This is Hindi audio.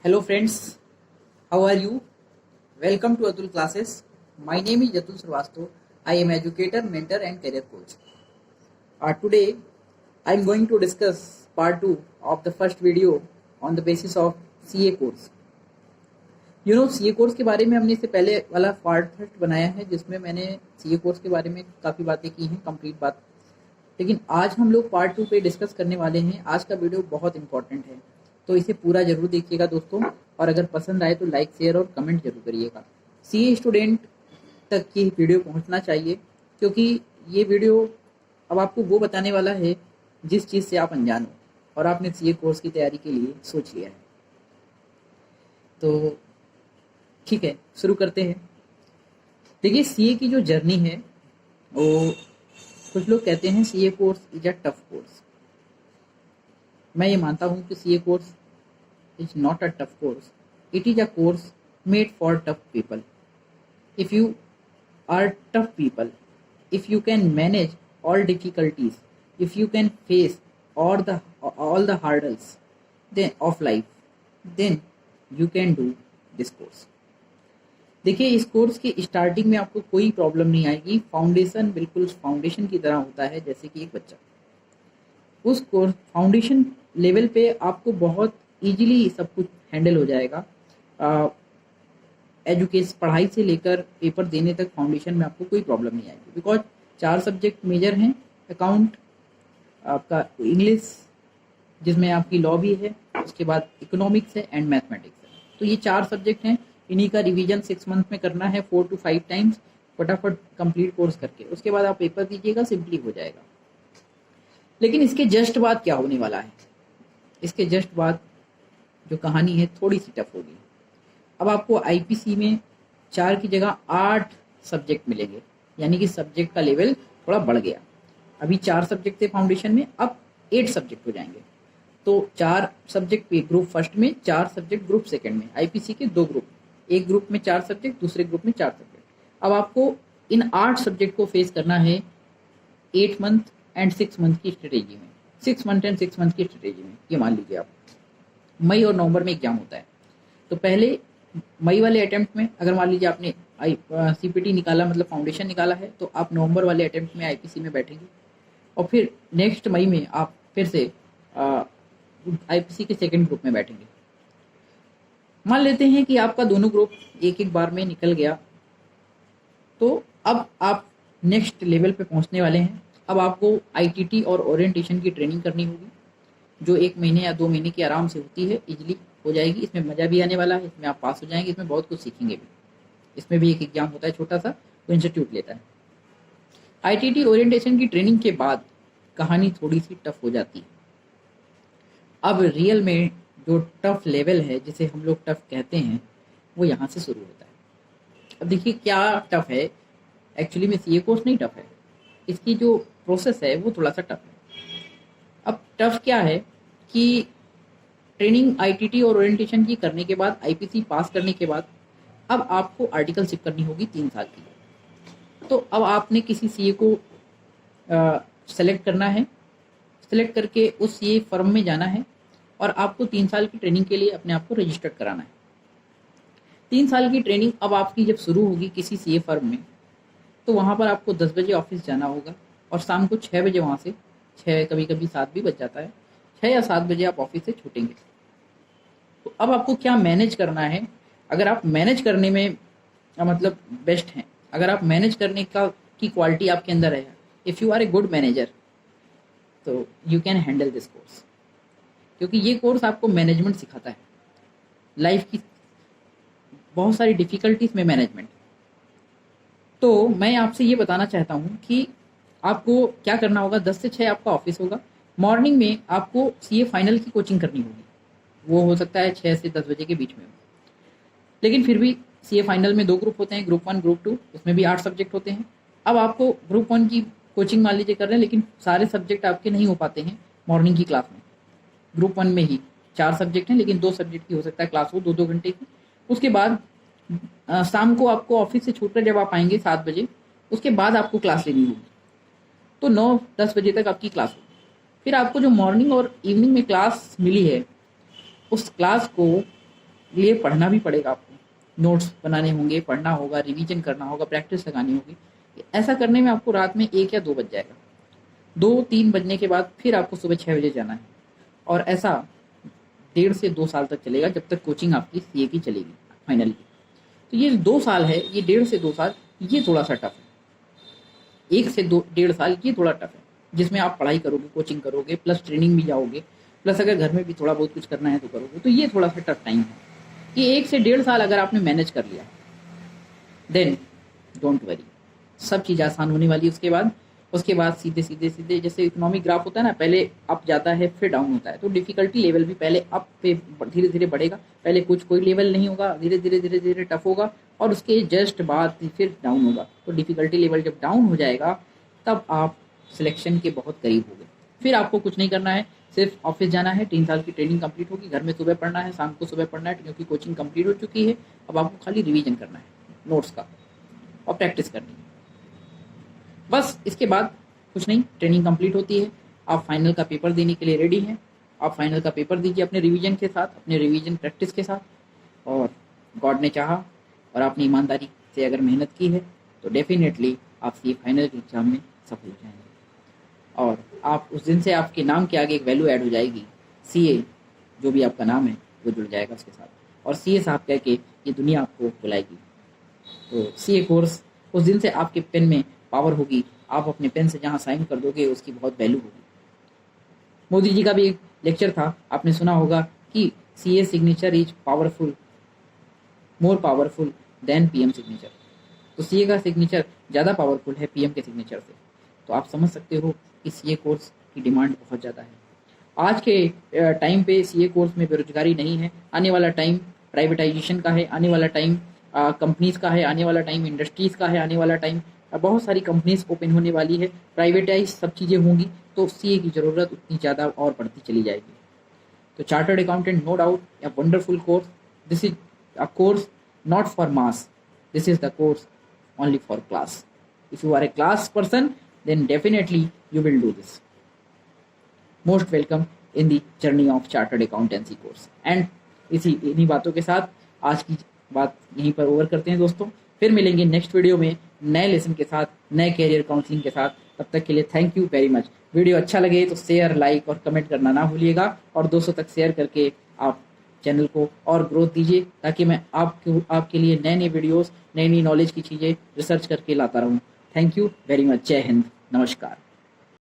Hello friends, how are you? Welcome to Atul classes. My name is Atul Srivastava. I am educator, mentor and career coach. Today I am going to discuss part 2 of the first video on the basis of CA course. CA course के बारे में हमने इससे पहले वाला पार्ट फर्स्ट बनाया है जिसमें मैंने CA कोर्स के बारे में काफ़ी बातें की हैं, कंप्लीट बात। लेकिन आज हम लोग पार्ट 2 पे डिस्कस करने वाले हैं। आज का वीडियो बहुत इंपॉर्टेंट है, तो इसे पूरा जरूर देखिएगा दोस्तों, और अगर पसंद आए तो लाइक शेयर और कमेंट जरूर करिएगा। CA स्टूडेंट तक ये वीडियो पहुंचना चाहिए, क्योंकि ये वीडियो अब आपको वो बताने वाला है जिस चीज़ से आप अनजान हो और आपने CA कोर्स की तैयारी के लिए सोच लिया है। तो ठीक है, शुरू करते हैं। देखिए, CA की जो जर्नी है वो कुछ लोग कहते हैं CA course is a tough course. मैं ये मानता हूँ कि CA course is not a tough course, it is a course made for tough people. If you are tough people, if you can manage all difficulties, if you can face all the hurdles of life, then you can do this course. देखिए, इस कोर्स की स्टार्टिंग में आपको कोई प्रॉब्लम नहीं आएगी। फाउंडेशन बिल्कुल फाउंडेशन की तरह होता है, जैसे कि एक बच्चा। उस कोर्स फाउंडेशन लेवल पे आपको बहुत इजीली सब कुछ हैंडल हो जाएगा। एजुकेशन पढ़ाई से लेकर पेपर देने तक फाउंडेशन में आपको कोई प्रॉब्लम नहीं आएगी, बिकॉज 4 सब्जेक्ट मेजर हैं। अकाउंट, आपका इंग्लिश जिसमें आपकी लॉ भी है, उसके बाद इकोनॉमिक्स है एंड मैथमेटिक्स है। तो ये 4 सब्जेक्ट हैं, इन्हीं का रिवीजन 6 मंथ में करना है 4 to 5 टाइम्स, फटाफट कंप्लीट कोर्स करके उसके बाद आप पेपर दीजिएगा, सिंपली हो जाएगा। लेकिन इसके जस्ट बाद क्या होने वाला है? इसके जस्ट बाद जो कहानी है थोड़ी सी टफ होगी। अब आपको IPC में 4 की जगह 8 सब्जेक्ट मिलेंगे, यानी कि सब्जेक्ट का लेवल थोड़ा बढ़ गया। अभी 4 सब्जेक्ट थे फाउंडेशन में, अब 8 सब्जेक्ट हो जाएंगे। तो 4 सब्जेक्ट पे ग्रुप फर्स्ट में, 4 सब्जेक्ट ग्रुप सेकंड में। IPC के 2 ग्रुप, एक ग्रुप में 4 सब्जेक्ट, दूसरे ग्रुप में 4 सब्जेक्ट। अब आपको इन 8 सब्जेक्ट को फेस करना है 8 मंथ एंड 6 मंथ की स्ट्रेटेजी में। 6 मंथ एंड 6 मंथ की स्ट्रेटेजी में ये मान लीजिए आप मई और नवंबर में एग्जाम होता है। तो पहले मई वाले अटेम्प्ट में अगर मान लीजिए आपने CPT निकाला, मतलब फाउंडेशन निकाला है, तो आप नवंबर वाले अटेम्प्ट में IPC में बैठेंगे, और फिर नेक्स्ट मई में आप फिर से IPC के सेकंड ग्रुप में बैठेंगे। मान लेते हैं कि आपका दोनों ग्रुप एक एक बार में निकल गया, तो अब आप नेक्स्ट लेवल पे पहुंचने वाले हैं। अब आपको ITT और ओरिएंटेशन की ट्रेनिंग करनी होगी, जो 1 महीने या 2 महीने की आराम से होती है, इजीली हो जाएगी। इसमें मज़ा भी आने वाला है, इसमें आप पास हो जाएंगे, इसमें बहुत कुछ सीखेंगे भी। इसमें भी एक एग्जाम होता है छोटा सा, तो इंस्टीट्यूट लेता है। ITT ओरिएंटेशन की ट्रेनिंग के बाद कहानी थोड़ी सी टफ हो जाती है। अब रियल में जो टफ लेवल है, जिसे हम लोग टफ कहते हैं, वो यहाँ से शुरू होता है। अब देखिए क्या टफ है। एक्चुअली में CA कोर्स नहीं टफ है, इसकी जो प्रोसेस है वो थोड़ा सा टफ है। अब टफ क्या है कि ट्रेनिंग ITT और ओरिएंटेशन की करने के बाद, IPC पास करने के बाद, अब आपको आर्टिकलशिप करनी होगी 3 साल की। तो अब आपने किसी CA को सेलेक्ट करना है, सेलेक्ट करके उस CA फर्म में जाना है, और आपको 3 साल की ट्रेनिंग के लिए अपने आप को रजिस्टर्ड कराना है। 3 साल की ट्रेनिंग अब आपकी जब शुरू होगी किसी CA फर्म में, तो वहाँ पर आपको 10 बजे ऑफिस जाना होगा, और शाम को 6 बजे वहाँ से, 6 कभी कभी 7 भी बज जाता है, 6 या 7 बजे आप ऑफिस से छूटेंगे। तो अब आपको क्या मैनेज करना है? अगर आप मैनेज करने में मतलब बेस्ट हैं, अगर आप मैनेज करने की क्वालिटी आपके अंदर है, if you are a good manager, तो you can handle this course, क्योंकि ये कोर्स आपको मैनेजमेंट सिखाता है, लाइफ की बहुत सारी डिफ़िकल्टीज में मैनेजमेंट। तो मैं आपसे ये बताना चाहता हूँ कि आपको क्या करना होगा। 10 से 6 आपका ऑफिस होगा। मॉर्निंग में आपको CA फाइनल की कोचिंग करनी होगी, वो हो सकता है 6 से 10 बजे के बीच में। लेकिन फिर भी CA फाइनल में 2 ग्रुप होते हैं, ग्रुप 1 ग्रुप 2, उसमें भी 8 सब्जेक्ट होते हैं। अब आपको ग्रुप 1 की कोचिंग मान लीजिए कर रहे हैं, लेकिन सारे सब्जेक्ट आपके नहीं हो पाते हैं मॉर्निंग की क्लास में। ग्रुप 1 में ही 4 सब्जेक्ट हैं, लेकिन 2 सब्जेक्ट की हो सकता है क्लास हो 2-2 घंटे की। उसके बाद शाम को आपको ऑफिस से छूटकर जब आप आएंगे 7 बजे, उसके बाद आपको क्लास लेनी होगी, तो 9-10 बजे तक आपकी क्लास होगी। फिर आपको जो मॉर्निंग और इवनिंग में क्लास मिली है, उस क्लास को लिए पढ़ना भी पड़ेगा आपको, नोट्स बनाने होंगे, पढ़ना होगा, रिवीजन करना होगा, प्रैक्टिस लगानी होगी। ऐसा करने में आपको रात में 1 या 2 बज जाएगा। 2-3 बजने के बाद फिर आपको सुबह 6 बजे जाना है, और ऐसा 1.5 से 2 साल तक चलेगा, जब तक कोचिंग आपकी सीए की चलेगी फाइनल की। तो ये 2 साल है, ये 1.5 से 2 साल, ये थोड़ा सा टफ है। 1 से 1.5 साल ये थोड़ा टफ है, जिसमें आप पढ़ाई करोगे, कोचिंग करोगे, प्लस ट्रेनिंग भी जाओगे, प्लस अगर घर में भी थोड़ा बहुत कुछ करना है तो करोगे। तो ये थोड़ा सा टफ टाइम है कि 1 से 1.5 साल अगर आपने मैनेज कर लिया, देन डोंट वरी, सब चीज़ आसान होने वाली है। उसके बाद सीधे सीधे सीधे जैसे इकोनॉमिक ग्राफ होता है ना, पहले अप जाता है फिर डाउन होता है, तो डिफिकल्टी लेवल भी पहले अप पे धीरे धीरे बढ़ेगा। पहले कोई लेवल नहीं होगा, धीरे धीरे टफ होगा, और उसके जस्ट बाद फिर डाउन होगा। तो डिफिकल्टी लेवल जब डाउन हो जाएगा तब आप सिलेक्शन के बहुत करीब हो गए। फिर आपको कुछ नहीं करना है, सिर्फ ऑफिस जाना है, 3 साल की ट्रेनिंग कंप्लीट होगी, घर में सुबह पढ़ना है, शाम को सुबह पढ़ना है, क्योंकि कोचिंग कंप्लीट हो चुकी है। अब आपको खाली रिवीजन करना है नोट्स का और प्रैक्टिस करनी है, बस। इसके बाद कुछ नहीं, ट्रेनिंग कंप्लीट होती है, आप फाइनल का पेपर देने के लिए रेडी हैं। आप फाइनल का पेपर दीजिए अपने रिवीजन के साथ, अपने रिवीजन प्रैक्टिस के साथ, और गॉड ने चाहा और आपने ईमानदारी से अगर मेहनत की है तो डेफिनेटली आप सीए फाइनल के एग्जाम में सफल हो जाएंगे। और आप उस दिन से आपके नाम के आगे एक वैल्यू ऐड हो जाएगी, सीए जो भी आपका नाम है वो जुड़ जाएगा उसके साथ, और सीए साहब कह के ये दुनिया आपको बुलाएगी। तो सीए कोर्स उस दिन से आपके पेन में पावर होगी, आप अपने पेन से जहाँ साइन कर दोगे उसकी बहुत वैल्यू होगी। मोदी जी का भी एक लेक्चर था, आपने सुना होगा कि CA signature is powerful, more powerful than PM signature. तो सीए का सिग्नेचर ज़्यादा पावरफुल है पीएम के सिग्नेचर से। तो आप समझ सकते हो कि सीए कोर्स की डिमांड बहुत ज़्यादा है। आज के टाइम पे सीए कोर्स में बेरोजगारी नहीं है, आने वाला टाइम प्राइवेटाइजेशन का है, आने वाला टाइम कंपनीज का है, आने वाला टाइम इंडस्ट्रीज़ का है, आने वाला टाइम बहुत सारी कंपनीज ओपन होने वाली है, प्राइवेटाइज सब चीज़ें होंगी, तो सीए की ज़रूरत उतनी ज़्यादा और बढ़ती चली जाएगी। तो chartered accountant, no doubt, a wonderful course. This is a course not for mass. This is the course only for class. If you are a class person, then definitely you will do this. Most welcome in the journey of chartered accountancy course. And इन्हीं बातों के साथ आज की बात यहीं पर ओवर करते हैं दोस्तों। फिर मिलेंगे नेक्स्ट वीडियो में नए लेसन के साथ, नए कैरियर काउंसलिंग के साथ। तब तक के लिए thank you very much. Video अच्छा लगे तो शेयर, लाइक और कमेंट करना ना भूलिएगा, और दोस्तों तक शेयर करके आप चैनल को और ग्रोथ दीजिए, ताकि मैं आपके लिए नए नए वीडियोस, नई नई नॉलेज की चीज़ें रिसर्च करके लाता रहूँ। Thank you very much. जय हिंद, नमस्कार।